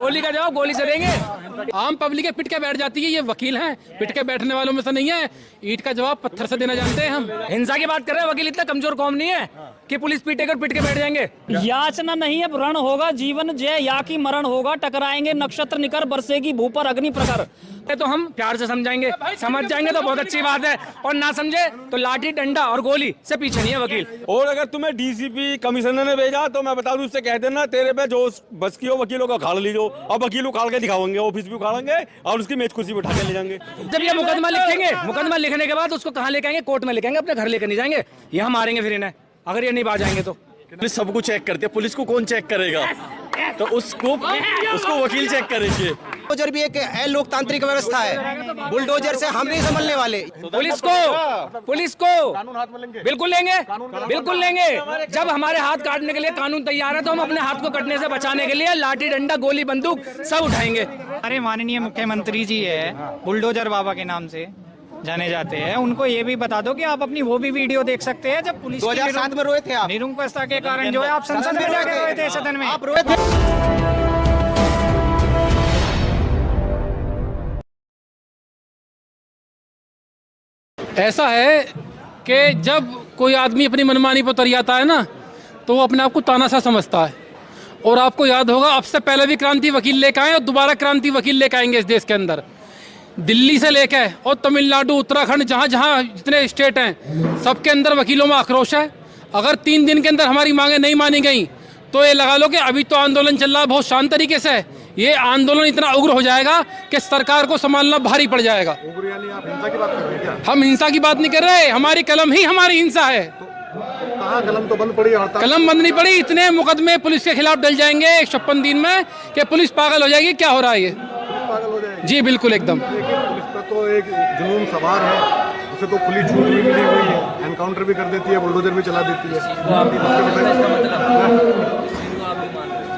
गोली का जवाब गोली से देंगे। आम पब्लिक पिट के बैठ जाती है, ये वकील हैं, पिट के बैठने वालों में से नहीं है। ईंट का जवाब पत्थर से देना जानते हैं हम। हिंसा की बात कर रहे हैं, वकील इतना कमजोर कौम नहीं है कि पुलिस पीटेगा पिट के बैठ जाएंगे। याचना नहीं है रण होगा जीवन जय, या की मरण होगा, टकराएंगे नक्षत्र निकर, बरसेगी भू पर अग्नि प्रखर। तो हम प्यार से समझाएंगे, समझ जाएंगे तो बहुत अच्छी बात है, और ना समझे तो लाठी डंडा और गोली से पीछे नहीं है वकील। और अगर तुम्हें डीसीपी कमिश्नर ने भेजा तो मैं बता दूं, उससे कह देना तेरे पे जो बस की हो वकीलों का उखाड़ लीजो, और वकील उखाड़ के दिखाएंगे, ऑफिस भी उखाड़ेंगे और उसकी मेज कुर्सी उठा के ले जाएंगे। जब ये मुकदमा लिखेंगे, मुकदमा लिखने के बाद उसको कहाँ लेके आएंगे? कोर्ट में लेके अपने घर लेकर नहीं जाएंगे, यहाँ मारेंगे फिर इन्हें अगर ये नहीं बाज जाएंगे तो। पुलिस सब कुछ चेक करती है, पुलिस को कौन चेक करेगा? तो उसको वकील चेक करेंगे। बुलडोजर भी एक लोकतांत्रिक व्यवस्था है, बुलडोजर से हम नहीं संभलने वाले। पुलिस को बिल्कुल लेंगे, बिल्कुल लेंगे। जब हमारे हाथ काटने के लिए कानून तैयार है तो हम अपने हाथ को कटने से बचाने के लिए लाठी डंडा गोली बंदूक सब उठाएंगे। हमारे माननीय मुख्यमंत्री जी है, बुलडोजर बाबा के नाम से जाने जाते हैं, उनको ये भी बता दो कि आप अपनी वो भी वीडियो देख सकते हैं जब पुलिस 2007 में रोए थे आप, निरंकुशता के कारण जो है आप संसद में जाके रोए थे, सदन में आप रोए थे। ऐसा है कि जब कोई आदमी अपनी मनमानी पर उतर जाता है ना, तो वो अपने आप को तानाशाह समझता है। और आपको याद होगा, अब से पहले भी क्रांति वकील लेकर आए और दोबारा क्रांति वकील लेकर आएंगे इस देश के अंदर। दिल्ली से लेकर और तमिलनाडु, उत्तराखंड, जहाँ जहाँ जितने स्टेट हैं, सबके अंदर वकीलों में आक्रोश है। अगर 3 दिन के अंदर हमारी मांगें नहीं मानी गई तो ये लगा लो कि अभी तो आंदोलन चल रहा है बहुत शांत तरीके से, ये आंदोलन इतना उग्र हो जाएगा कि सरकार को संभालना भारी पड़ जाएगा। उग्र यानी आप हिंसा की बात कर रहे हैं क्या? हम हिंसा की बात नहीं कर रहे, हमारी कलम ही हमारी हिंसा है। कहाँ कलम तो बंद पड़ी, कलम बंद नहीं पड़ी। इतने मुकदमे पुलिस के खिलाफ डल जाएंगे 156 दिन में कि पुलिस पागल हो जाएगी। क्या हो रहा है ये? पागल हो जाएगी जी बिल्कुल एकदम। पुलिस पर तो एक जुनून सवार है, उसे तो खुली छूट भी मिली हुई है, एनकाउंटर भी कर देती है, बुलडोजर भी चला देती है।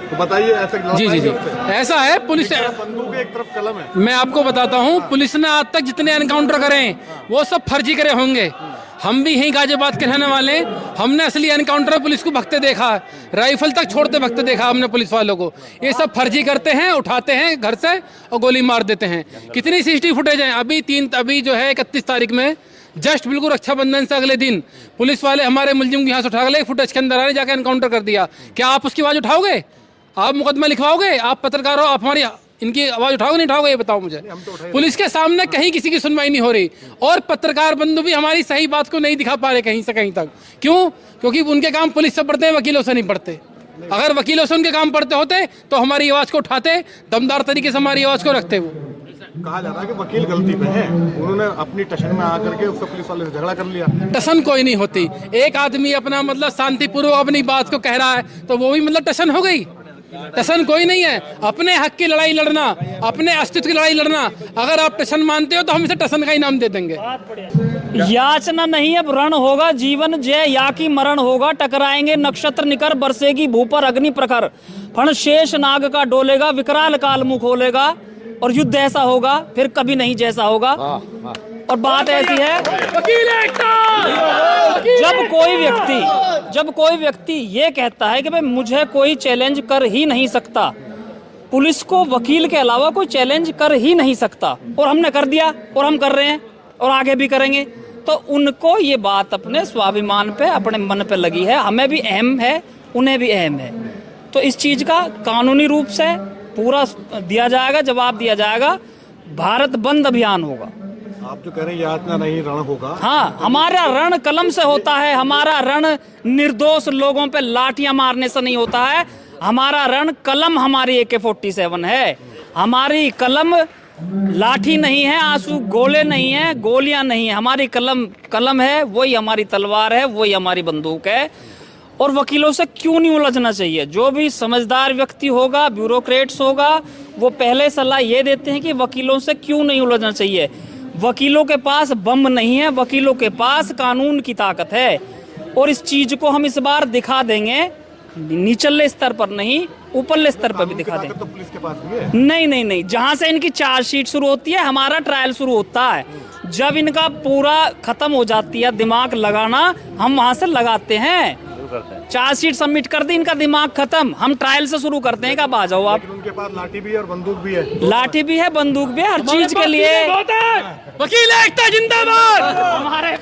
तो बताइए ऐसे। जी जी जी ऐसा है, पुलिस बंदूक एक तरफ कलम है। मैं आपको बताता हूँ, पुलिस ने आज तक जितने एनकाउंटर करे वो सब फर्जी करे होंगे। हम भी यहीं गाजियाबाद के रहने वाले हैं, हमने असली एनकाउंटर पुलिस को भगते देखा है, राइफल तक छोड़ते भगते देखा हमने पुलिस वालों को। ये सब फर्जी करते हैं, उठाते हैं घर से और गोली मार देते हैं। कितनी सीसीटीवी फुटेज हैं? अभी जो है 31 तारीख में जस्ट बिल्कुल रक्षाबंधन से अगले दिन पुलिस वाले हमारे मुलजिम की यहाँ से उठा गए, फुटेज के अंदर आने जाकर एनकाउंटर कर दिया। क्या आप उसकी आवाज़ उठाओगे? आप मुकदमा लिखवाओगे? आप पत्रकार हो, आप हमारी इनकी आवाज उठाओगे नहीं उठाओगे? ये बताओ मुझे। पुलिस के सामने कहीं किसी की सुनवाई नहीं हो रही, और पत्रकार बंधु भी हमारी सही बात को नहीं दिखा पा रहे कहीं से कहीं तक। क्यों? क्योंकि उनके काम पुलिस से पढ़ते हैं, वकीलों से नहीं पढ़ते। अगर वकीलों से उनके काम पढ़ते होते तो हमारी आवाज को उठाते, दमदार तरीके से हमारी आवाज को रखते। वो कहा जा रहा है कि वकील गलती पे है, उन्होंने अपनी टशन में आकर के उससे पुलिस वाले से झगड़ा कर लिया। टसन कोई नहीं होती। एक आदमी अपना मतलब शांतिपूर्वक अपनी बात को कह रहा है तो वो भी मतलब टसन हो गई। टसन कोई नहीं है। अपने हक की लड़ाई लड़ना, अपने अस्तित्व की लड़ाई लड़ना, अगर आप टसन मानते हो तो हम इसे टसन का ही नाम दे देंगे। याचना नहीं अब रण होगा जीवन जय, या की मरण होगा, टकराएंगे नक्षत्र निकर, बरसेगी भू पर अग्नि प्रखर। फण शेष नाग का डोलेगा, विकराल काल मुख खोलेगा, और युद्ध ऐसा होगा फिर कभी नहीं जैसा होगा। और बात ऐसी है, जब कोई व्यक्ति ये कहता है कि भाई मुझे कोई चैलेंज कर ही नहीं सकता, पुलिस को वकील के अलावा कोई चैलेंज कर ही नहीं सकता, और हमने कर दिया और हम कर रहे हैं और आगे भी करेंगे, तो उनको ये बात अपने स्वाभिमान पे, अपने मन पे लगी है। हमें भी अहम है, उन्हें भी अहम है। तो इस चीज का कानूनी रूप से पूरा दिया जाएगा, जवाब दिया जाएगा। भारत बंद अभियान होगा। आप जो कह रहे हैं यातना नहीं रण होगा। हाँ, हमारा रण कलम से होता है। हमारा रण निर्दोष लोगों पे लाठियां मारने से नहीं होता है। हमारा रण कलम हमारी AK-47 है। हमारी कलम लाठी नहीं है, आंसू गोले नहीं है, गोलियां नहीं है। हमारी कलम है, वही हमारी तलवार है, वही हमारी बंदूक है। और वकीलों से क्यों नहीं उलझना चाहिए? जो भी समझदार व्यक्ति होगा, ब्यूरोक्रेट्स होगा, वो पहले सलाह ये देते हैं कि वकीलों से क्यों नहीं उलझना चाहिए। वकीलों के पास बम नहीं है, वकीलों के पास कानून की ताकत है। और इस चीज को हम इस बार दिखा देंगे, निचले स्तर पर नहीं, ऊपरले स्तर पर भी दिखा देंगे। तो पुलिस के पास भी है? नहीं, जहां से इनकी चार्जशीट शुरू होती है, हमारा ट्रायल शुरू होता है। जब इनका पूरा खत्म हो जाती है दिमाग लगाना, हम वहां से लगाते हैं। चार्जशीट सबमिट कर दी, इनका दिमाग खत्म। हम ट्रायल से शुरू करते हैं कि अब आ जाओ आप। लेकिन उनके पास लाठी भी है और बंदूक भी है। लाठी भी है, बंदूक भी है, हर चीज के लिए। वकील एकता जिंदाबाद।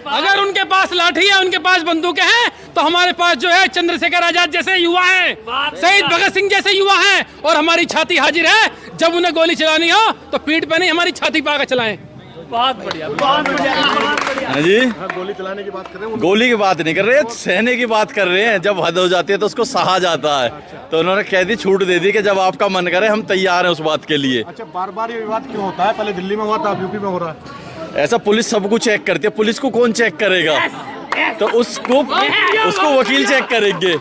अगर उनके पास लाठी है, उनके पास बंदूकें हैं, तो हमारे पास जो है चंद्रशेखर आजाद जैसे युवा हैं, शहीद भगत सिंह जैसे युवा हैं, और हमारी छाती हाजिर है। जब उन्हें गोली चलानी हो तो पीठ पे नहीं, हमारी छाती पे आकर चलाएं। बहुत बढ़िया, बहुत बढ़िया। हाँ जी, गोली चलाने की बात कर रहे हैं। गोली की बात नहीं कर रहे, सहने की बात कर रहे हैं। जब हद हो जाती है तो उसको सहा जाता है। तो उन्होंने कह दी, छूट दे दी कि जब आपका मन करे हम तैयार हैं उस बात के लिए। अच्छा, बार बार ये विवाद क्यों होता है? पहले दिल्ली में हुआ था, अब यूपी में हो रहा है। ऐसा पुलिस सब कुछ चेक करती है, पुलिस को कौन चेक करेगा? तो उसको वकील चेक करेंगे।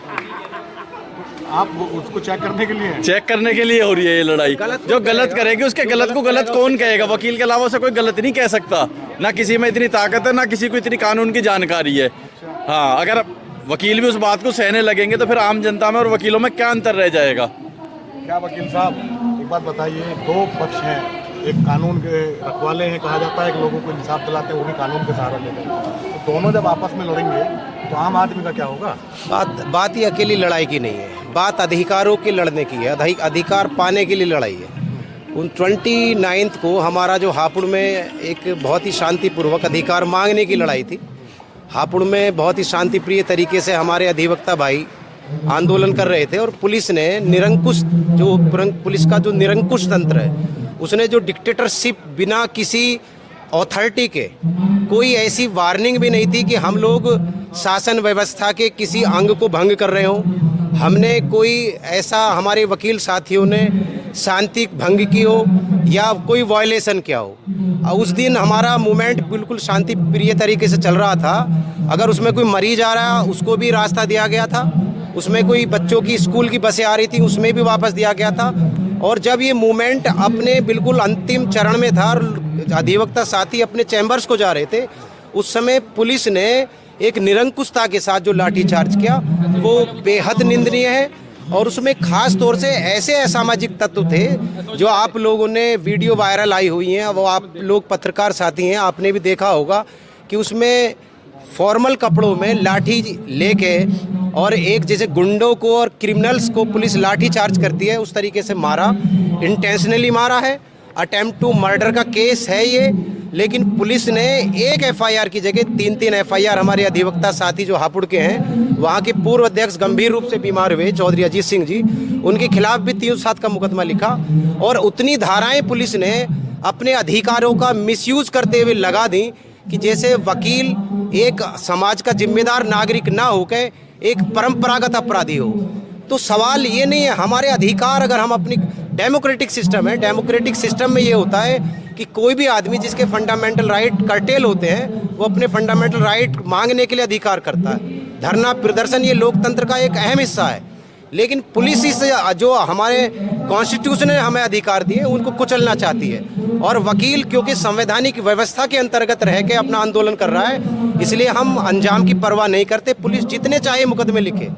आप उसको चेक करने के लिए हैं? चेक करने के लिए हो रही है ये लड़ाई। जो गलत करेगी उसके गलत को गलत कौन कहेगा? वकील के अलावा से कोई गलत नहीं कह सकता। ना किसी में इतनी ताकत है, ना किसी को इतनी कानून की जानकारी है। हाँ, अगर वकील भी उस बात को सहने लगेंगे तो फिर आम जनता में और वकीलों में क्या अंतर रह जाएगा? क्या वकील साहब, एक बात बताइए, दो पक्ष हैं, एक कानून के रखवाले हैं कहा जाता है, एक लोगों को इंसाफ दिलाते हैं, वो भी कानून के सहारा लेते हैं। तो दोनों जब आपस में लड़ेंगे तो आम आदमी का क्या होगा? बात ही अकेली लड़ाई की नहीं है, बात अधिकारों के लड़ने की है, अधिकार पाने के लिए लड़ाई है। उन 29 को हमारा जो हापुड़ में एक बहुत ही शांतिपूर्वक अधिकार मांगने की लड़ाई थी। हापुड़ में बहुत ही शांतिप्रिय तरीके से हमारे अधिवक्ता भाई आंदोलन कर रहे थे, और पुलिस ने पुलिस का जो निरंकुश तंत्र है, उसने जो डिक्टेटरशिप, बिना किसी अथॉरिटी के, कोई ऐसी वार्निंग भी नहीं थी कि हम लोग शासन व्यवस्था के किसी अंग को भंग कर रहे हों। हमने कोई ऐसा, हमारे वकील साथियों ने शांति भंग की हो या कोई वायलेशन किया हो। उस दिन हमारा मूवमेंट बिल्कुल शांति प्रिय तरीके से चल रहा था। अगर उसमें कोई मरीज आ रहा है उसको भी रास्ता दिया गया था, उसमें कोई बच्चों की स्कूल की बसें आ रही थी उसमें भी वापस दिया गया था। और जब ये मूवमेंट अपने बिल्कुल अंतिम चरण में था और अधिवक्ता साथी अपने चैम्बर्स को जा रहे थे, उस समय पुलिस ने एक निरंकुशता के साथ जो लाठीचार्ज किया वो बेहद निंदनीय है। और उसमें खास तौर से ऐसे असामाजिक तत्व थे जो आप लोगों ने वीडियो वायरल आई हुई हैं, वो आप लोग पत्रकार साथी हैं, आपने भी देखा होगा कि उसमें फॉर्मल कपड़ों में लाठी लेके और एक जैसे गुंडों को और क्रिमिनल्स को पुलिस लाठी चार्ज करती है उस तरीके से मारा, इंटेंशनली मारा है। अटेम्प्ट टू मर्डर का केस है ये, लेकिन पुलिस ने एक एफआईआर की जगह 3-3 एफआईआर, हमारे अधिवक्ता साथी जो हापुड़ के हैं, वहाँ के पूर्व अध्यक्ष गंभीर रूप से बीमार हुए चौधरी अजीत सिंह जी, उनके खिलाफ भी 307 का मुकदमा लिखा। और उतनी धाराएं पुलिस ने अपने अधिकारों का मिसयूज करते हुए लगा दी कि जैसे वकील एक समाज का जिम्मेदार नागरिक ना होकर एक परंपरागत अपराधी हो। तो सवाल ये नहीं है, हमारे अधिकार, अगर हम अपनी डेमोक्रेटिक सिस्टम है, डेमोक्रेटिक सिस्टम में ये होता है कि कोई भी आदमी जिसके फंडामेंटल राइट कर्टेल होते हैं वो अपने फंडामेंटल राइट मांगने के लिए अधिकार करता है। धरना प्रदर्शन ये लोकतंत्र का एक अहम हिस्सा है। लेकिन पुलिस इस जो हमारे कॉन्स्टिट्यूशन ने हमें अधिकार दिए उनको कुचलना चाहती है। और वकील क्योंकि संवैधानिक व्यवस्था के अंतर्गत रह के अपना आंदोलन कर रहा है, इसलिए हम अंजाम की परवाह नहीं करते। पुलिस जितने चाहे मुकदमे लिखे,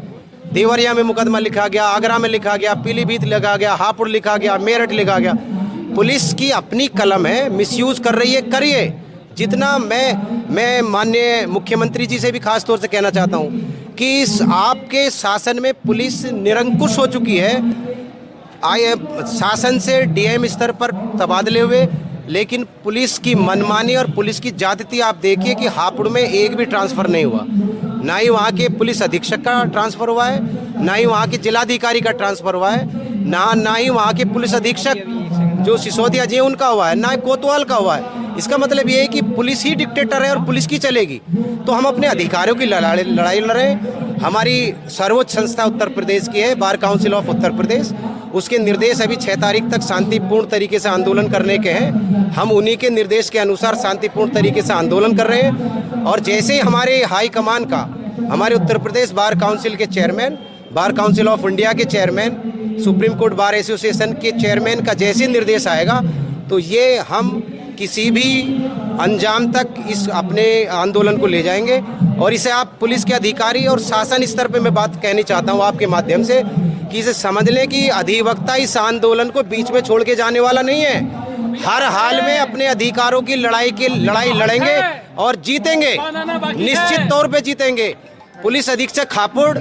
देवरिया में मुकदमा लिखा गया, आगरा में लिखा गया, पीलीभीत लिखा गया, हापुड़ लिखा गया, मेरठ लिखा गया। पुलिस की अपनी कलम है, मिसयूज कर रही है, करिए। जितना मैं माननीय मुख्यमंत्री जी से भी खास तौर से कहना चाहता हूँ कि इस आपके शासन में पुलिस निरंकुश हो चुकी है। शासन से डीएम स्तर पर तबादले हुए, लेकिन पुलिस की मनमानी और पुलिस की ज्यादती आप देखिए कि हापुड़ में एक भी ट्रांसफ़र नहीं हुआ। ना ही वहाँ के पुलिस अधीक्षक का ट्रांसफ़र हुआ है, ना ही वहाँ के जिलाधिकारी का ट्रांसफ़र हुआ है, ना ही वहाँ के पुलिस अधीक्षक जो सिसोदिया जी उनका हुआ है, ना ही कोतवाल का हुआ है। इसका मतलब ये है कि पुलिस ही डिक्टेटर है और पुलिस की चलेगी। तो हम अपने अधिकारों की लड़ाई लड़ें। हमारी सर्वोच्च संस्था उत्तर प्रदेश की है, बार काउंसिल ऑफ उत्तर प्रदेश। उसके निर्देश अभी 6 तारीख तक शांतिपूर्ण तरीके से आंदोलन करने के हैं। हम उन्हीं के निर्देश के अनुसार शांतिपूर्ण तरीके से आंदोलन कर रहे हैं। और जैसे ही हमारे हाई कमान का, हमारे उत्तर प्रदेश बार काउंसिल के chairman, bar council of India के chairman, supreme court bar association के चेयरमैन का जैसे निर्देश आएगा तो ये हम किसी भी अंजाम तक इस अपने आंदोलन को ले जाएंगे। और इसे आप पुलिस के अधिकारी और शासन स्तर पे मैं बात कहनी चाहता हूँ आपके माध्यम से कि इसे समझ लें कि अधिवक्ता इस आंदोलन को बीच में छोड़ के जाने वाला नहीं है। हर हाल में अपने अधिकारों की लड़ाई लड़ेंगे और जीतेंगे, निश्चित तौर पे जीतेंगे। पुलिस अधीक्षक हापुड़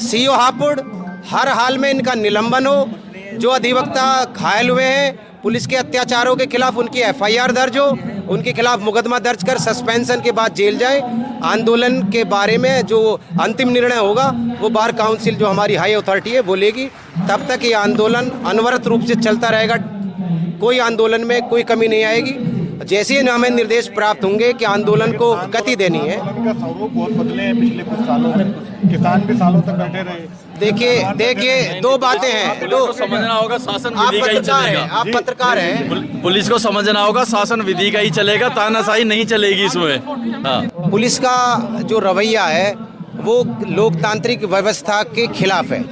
सीओ हापुड़, हर हाल में इनका निलंबन हो। जो अधिवक्ता घायल हुए हैं, पुलिस के अत्याचारों के खिलाफ उनकी एफआईआर दर्ज हो, उनके खिलाफ मुकदमा दर्ज कर सस्पेंशन के बाद जेल जाए। आंदोलन के बारे में जो अंतिम निर्णय होगा वो बार काउंसिल जो हमारी हाई अथॉरिटी है वो लेगी। तब तक ये आंदोलन अनवरत रूप से चलता रहेगा, कोई आंदोलन में कोई कमी नहीं आएगी। जैसे ही हमें निर्देश प्राप्त होंगे कि आंदोलन को गति देनी है। का स्वरूप बहुत बदले हैं पिछले कुछ सालों में, किसान भी सालों तक बैठे रहे। देखिए दो बातें हैं। दो समझना होगा शासन आप विधि का ही पत्रकार हैं, चलेगा। आप पत्रकार हैं। पुलिस को समझना होगा शासन विधि का ही चलेगा, तानाशाही नहीं चलेगी इसमें। हाँ। पुलिस का जो रवैया है वो लोकतांत्रिक व्यवस्था के खिलाफ है।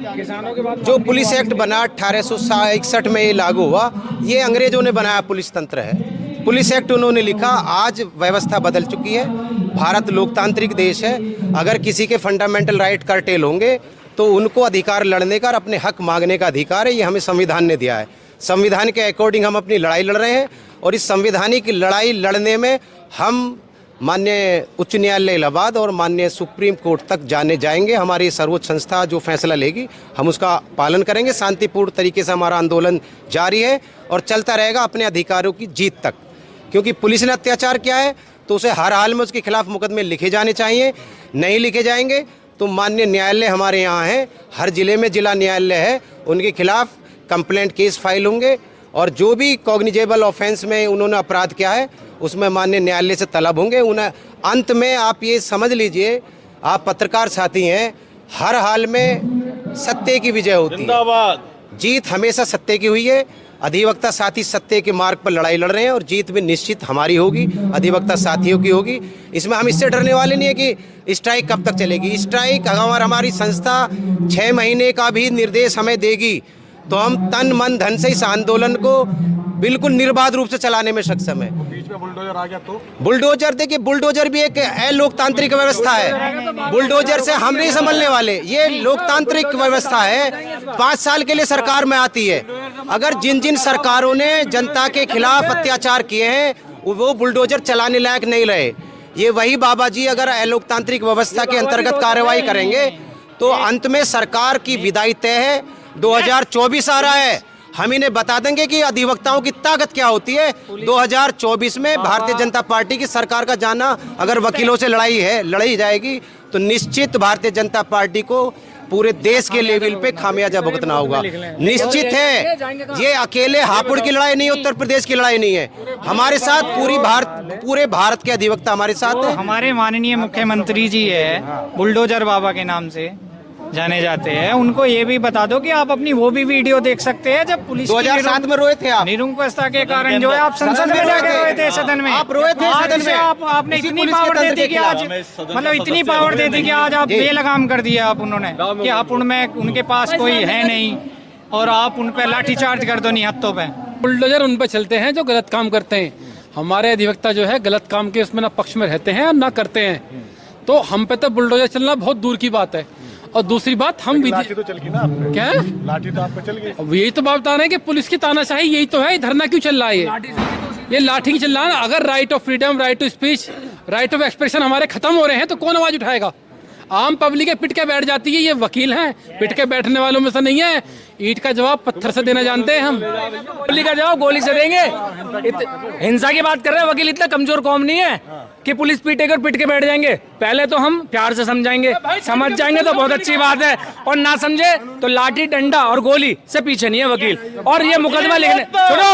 जो पुलिस एक्ट बना 1861 में ये लागू हुआ, ये अंग्रेजों ने बनाया पुलिस तंत्र है। पुलिस एक्ट उन्होंने लिखा, आज व्यवस्था बदल चुकी है। भारत लोकतांत्रिक देश है। अगर किसी के फंडामेंटल राइट कर्टेल होंगे तो उनको अधिकार लड़ने का और अपने हक मांगने का अधिकार है। ये हमें संविधान ने दिया है। संविधान के अकॉर्डिंग हम अपनी लड़ाई लड़ रहे हैं और इस संवैधानिक लड़ाई लड़ने में हम माननीय उच्च न्यायालय इलाहाबाद और माननीय सुप्रीम कोर्ट तक जाएंगे। हमारी सर्वोच्च संस्था जो फैसला लेगी हम उसका पालन करेंगे। शांतिपूर्ण तरीके से हमारा आंदोलन जारी है और चलता रहेगा अपने अधिकारों की जीत तक। क्योंकि पुलिस ने अत्याचार किया है तो उसे हर हाल में उसके खिलाफ मुकदमे लिखे जाने चाहिए। नहीं लिखे जाएंगे तो माननीय न्यायालय हमारे यहाँ है, हर जिले में जिला न्यायालय है, उनके खिलाफ कंप्लेंट केस फाइल होंगे और जो भी कॉग्निजेबल ऑफेंस में उन्होंने अपराध किया है उसमें माननीय न्यायालय से तलब होंगे। उन्हें अंत में आप ये समझ लीजिए, आप पत्रकार साथी हैं, हर हाल में सत्य की विजय होती है। जीत हमेशा सत्य की हुई है। अधिवक्ता साथी सत्य के मार्ग पर लड़ाई लड़ रहे हैं और जीत भी निश्चित हमारी होगी, अधिवक्ता साथियों की होगी। इसमें हम इससे डरने वाले नहीं है कि स्ट्राइक कब तक चलेगी। स्ट्राइक अगर हमारी संस्था 6 महीने का भी निर्देश हमें देगी तो हम तन मन धन से इस आंदोलन को बिल्कुल निर्बाध रूप से चलाने में सक्षम है। बीच में बुलडोजर आ गया तो बुलडोजर, देखिए बुलडोजर भी एक लोकतांत्रिक व्यवस्था है। बुलडोजर से हम नहीं संभलने वाले, ये लोकतांत्रिक व्यवस्था है। 5 साल के लिए सरकार में आती है। अगर जिन जिन सरकारों ने जनता के खिलाफ अत्याचार किए हैं वो बुलडोजर चलाने लायक नहीं रहे। ये वही बाबा जी अगर अलोकतांत्रिक व्यवस्था के अंतर्गत कार्रवाई करेंगे तो अंत में सरकार की विदाई तय है। 2024 आ रहा है, हम इन्हें बता देंगे कि अधिवक्ताओं की ताकत क्या होती है। 2024 में भारतीय जनता पार्टी की सरकार का जाना अगर वकीलों से लड़ाई जाएगी तो निश्चित भारतीय जनता पार्टी को पूरे देश के लेवल पे खामियाजा भुगतना होगा। निश्चित है। ये अकेले हापुड़ की लड़ाई नहीं है, उत्तर प्रदेश की लड़ाई नहीं है। हमारे साथ पूरे भारत के अधिवक्ता हमारे साथ हैं। हमारे माननीय मुख्यमंत्री जी है, बुलडोजर बाबा के नाम से जाने जाते हैं। उनको ये भी बता दो कि आप अपनी वो भी वीडियो देख सकते हैं जब पुलिस 2007 में रोए थे आप, निरंकुशता के कारण जो है आप संसद में जाके रोए थे, सदन में आप रोए थे सदन में। आपने इतनी पावर दे दी कि आज मतलब इतनी पावर दे दी कि आज आप बेलगाम कर दिया आप उन्होंने कि आप उनमें उनके पास कोई है नहीं और आप उन पे लाठीचार्ज कर दो निहत्तों पे। बुलडोजर उन पर चलते हैं जो गलत काम करते हैं। हमारे अधिवक्ता जो है गलत काम के उसमें ना पक्ष में रहते हैं और ना करते हैं, तो हम पे तो बुलडोजर चलना बहुत दूर की बात है। और दूसरी बात हम लाठी तो चल गई ना आप पे। क्या लाठी तो आप पे चल गई। अब यही तो बात बता रहे हैं कि पुलिस की तानाशाही यही तो है। धरना क्यों चल रहा है? ये लाठी की चल रहा है ना। अगर right of freedom, right to speech, right of expression हमारे खत्म हो रहे हैं तो कौन आवाज उठाएगा? आम पब्लिक है पिट के बैठ जाती है। ये वकील हैं, पिट के बैठने वालों में से नहीं है। ईंट का जवाब पत्थर से देना जानते हैं हम। गोली का जवाब गोली से देंगे। हिंसा की बात कर रहे हैं। वकील इतना कमजोर कौम नहीं है कि पुलिस पीटेगा और पिट के बैठ जाएंगे। पहले तो हम प्यार से समझाएंगे, समझ जाएंगे तो बहुत अच्छी बात है, और ना समझे तो लाठी डंडा और गोली से पीछे नहीं है वकील। और ये मुकदमा लिखने सुनो,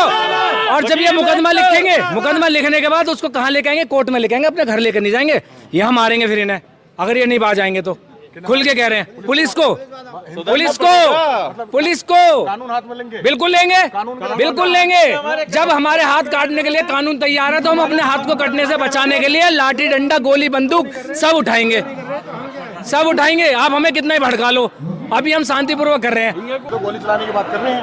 और जब ये मुकदमा लिखेंगे, मुकदमा लिखने के बाद उसको कहाँ लेके आएंगे? कोर्ट में लेके आएंगे, अपने घर लेकर नहीं जाएंगे। यहाँ मारेंगे फिर इन्हें अगर ये नहीं बाज आएंगे तो। खुल के कह रहे हैं पुलिस को कानून हाथ में लेंगे। बिल्कुल लेंगे, बिल्कुल लेंगे। जब हमारे हाथ काटने के लिए कानून तैयार है तो हम अपने हाथ को कटने से बचाने के लिए लाठी डंडा गोली बंदूक सब उठाएंगे, सब उठाएंगे। आप हमें कितना ही भड़का लो, अभी हम शांतिपूर्वक कर रहे हैं। तो गोली चलाने की बात कर रहे हैं।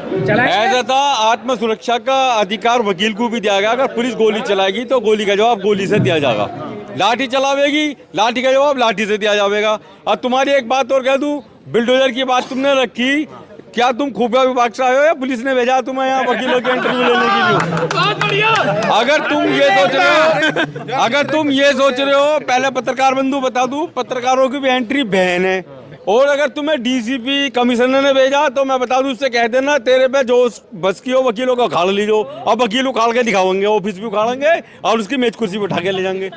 ऐसा था, आत्म सुरक्षा का अधिकार वकील को भी दिया गया। अगर पुलिस गोली चलाएगी तो गोली का जवाब गोली से दिया जाएगा। लाठी चलावेगी, लाठी का जवाब लाठी से दिया जाएगा। और तुम्हारी एक बात और कह दूं, बुलडोजर की बात तुमने रखी, क्या तुम खुफिया विभाग से आए हो या पुलिस ने भेजा तुम्हें यहाँ वकीलों के इंटरव्यू लेने के लिए? अगर तुम ये सोच रहे हो, पहले पत्रकार बंधु बता दूं, पत्रकारों की भी एंट्री बैन है। और अगर तुम्हें डीसीपी कमिश्नर ने भेजा तो मैं बता दूं, उससे कह देना तेरे पे जो बस की हो वकीलों को उखाड़ लीजो। अब वकील उखाड़ के दिखाओगे, ऑफिस भी उखाड़ेंगे और उसकी मेज कुर्सी भी उठा के ले जाएंगे।